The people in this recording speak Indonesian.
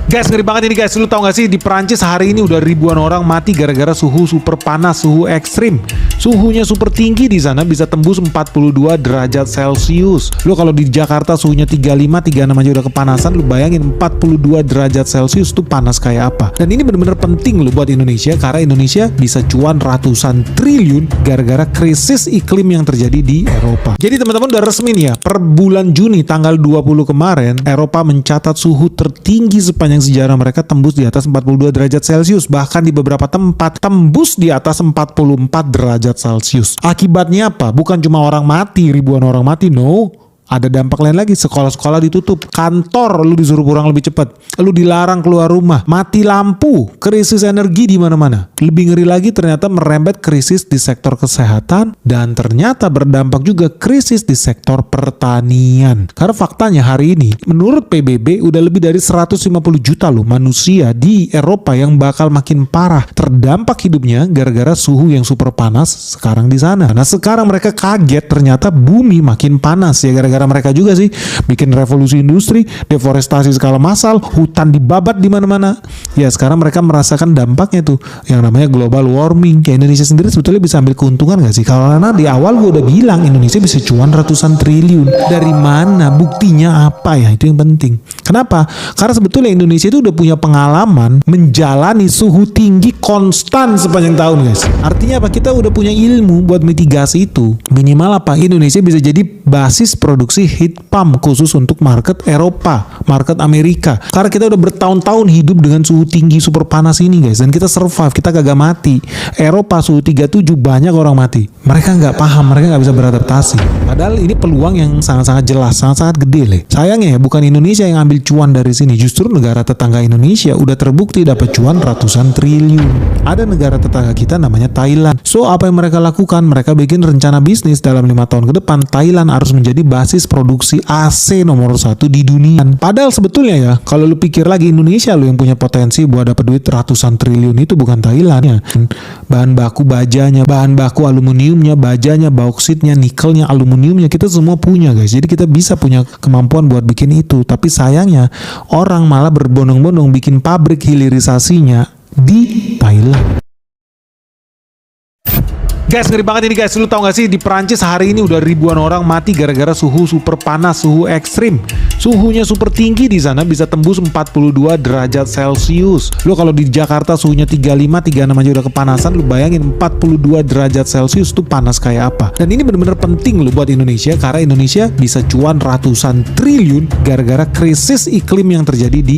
Guys, ngeri banget ini guys. Lu tau gak sih di Perancis hari ini udah ribuan orang mati gara-gara suhu super panas, suhu ekstrim. Suhunya super tinggi di sana bisa tembus 42 derajat Celcius. Lu kalau di Jakarta suhunya 35, 36 aja udah kepanasan. Lu bayangin 42 derajat Celcius tuh panas kayak apa. Dan ini bener-bener penting lu buat Indonesia karena Indonesia bisa cuan ratusan triliun gara-gara krisis iklim yang terjadi di Eropa. Jadi teman-teman udah resmi nih ya, per bulan Juni tanggal 20 kemarin Eropa mencatat suhu tertinggi sepanjang sejarah, mereka tembus di atas 42 derajat Celcius, bahkan di beberapa tempat tembus di atas 44 derajat Celcius. Akibatnya apa? Bukan cuma orang mati, ribuan orang mati, no. Ada dampak lain lagi, sekolah-sekolah ditutup, kantor lu disuruh pulang lebih cepat, lu dilarang keluar rumah, mati lampu, krisis energi di mana-mana. Lebih ngeri lagi ternyata merembet krisis di sektor kesehatan dan ternyata berdampak juga krisis di sektor pertanian. Karena faktanya hari ini menurut PBB udah lebih dari 150 juta loh manusia di Eropa yang bakal makin parah terdampak hidupnya gara-gara suhu yang super panas sekarang di sana. Nah sekarang mereka kaget ternyata bumi makin panas ya gara-gara mereka juga sih bikin revolusi industri, deforestasi skala massal, hutan dibabat di mana-mana. Ya sekarang mereka merasakan dampaknya tuh yang namanya global warming. Kayak Indonesia sendiri sebetulnya bisa ambil keuntungan gak sih? Karena di awal gue udah bilang Indonesia bisa cuan ratusan triliun. Dari mana? Buktinya apa ya? Itu yang penting. Kenapa? Karena sebetulnya Indonesia itu udah punya pengalaman menjalani suhu tinggi konstan sepanjang tahun guys. Artinya apa? Kita udah punya ilmu buat mitigasi itu. Minimal apa? Indonesia bisa jadi basis produksi heat pump khusus untuk market Eropa, market Amerika. Karena kita udah bertahun-tahun hidup dengan suhu tinggi super panas ini guys, dan kita survive, kita kagak mati. Eropa suhu 37 banyak orang mati. Mereka nggak paham, mereka nggak bisa beradaptasi. Padahal ini peluang yang sangat-sangat jelas, sangat-sangat gede leh. Sayangnya ya bukan Indonesia yang ambil cuan dari sini, justru negara tetangga Indonesia udah terbukti dapat cuan ratusan triliun. Ada negara tetangga kita namanya Thailand. So apa yang mereka lakukan? Mereka bikin rencana bisnis dalam 5 tahun ke depan. Thailand harus menjadi basis produksi AC nomor 1 di dunia. Padahal sebetulnya ya, kalau lu pikir lagi Indonesia lu yang punya potensi buat dapat duit ratusan triliun itu bukan Thailand ya. Bahan baku bajanya, bahan baku aluminiumnya, bajanya, bauksidnya, nikelnya, aluminiumnya kita semua punya guys. Jadi kita bisa punya kemampuan buat bikin itu. Tapi sayangnya orang malah berbondong-bondong bikin pabrik hilirisasinya di Thailand. Guys, ngeri banget ini guys. Lu tau gak sih di Perancis hari ini udah ribuan orang mati gara-gara suhu super panas, suhu ekstrim. Suhunya super tinggi di sana bisa tembus 42 derajat Celcius. Lu kalau di Jakarta suhunya 35, 36 aja udah kepanasan. Lu bayangin 42 derajat Celcius tuh panas kayak apa. Dan ini bener-bener penting lu buat Indonesia karena Indonesia bisa cuan ratusan triliun gara-gara krisis iklim yang terjadi di